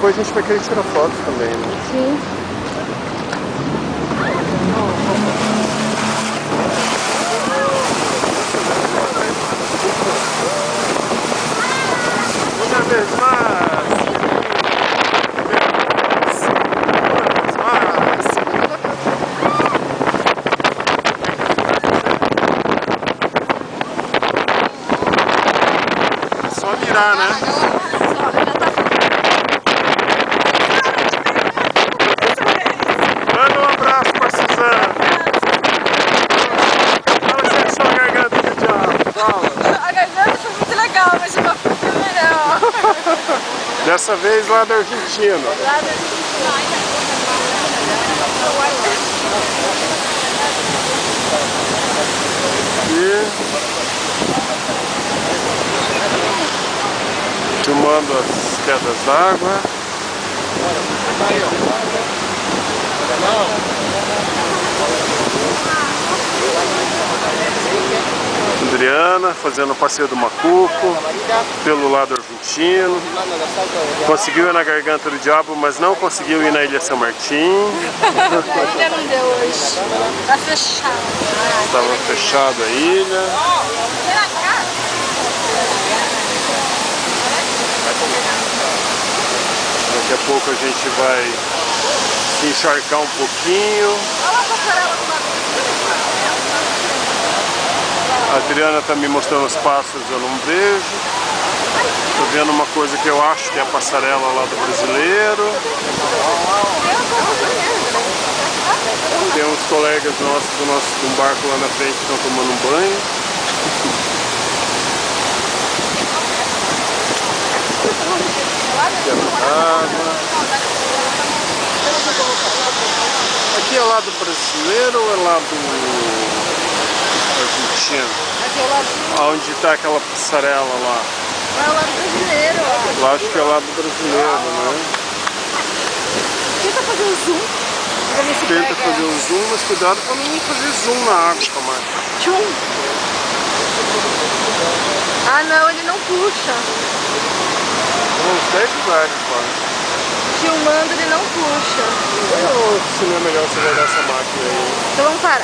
depois a gente vai querer tirar fotos também, né? Sim. Uma vez mais. É só mirar, né? Manda um abraço pra Suzana. Fala se achou a garganta do diabo. Fala. A garganta foi muito legal, mas uma foi melhor. Dessa vez lá da Argentina. Lá da Argentina. E filmando as quedas d'água. Adriana fazendo o passeio do Macuco pelo lado argentino. Conseguiu ir na Garganta do Diabo, mas não conseguiu ir na Ilha São Martim. A ilha não deu hoje. Tá fechado. Estava fechada a ilha. Daqui a pouco a gente vai se encharcar um pouquinho. A Adriana está me mostrando os pássaros, eu não vejo. Estou vendo uma coisa que eu acho que é a passarela lá do brasileiro. Tem uns colegas nossos do barco lá na frente que estão tomando um banho. Aqui é lado brasileiro ou é lado argentino? Aqui é o lado. Onde está aquela passarela lá? É o lado brasileiro, ó. Lá acho que é lado brasileiro, né? Tenta fazer o zoom. Pra ver se Tenta pega. fazer o zoom, mas cuidado para não fazer zoom na água, Tomás. Tchum. Ah não, ele não puxa. Uns 10 lugares, quase. Filmando ele não puxa. Ou se não é melhor você guardar essa máquina aí? Então vamos parar.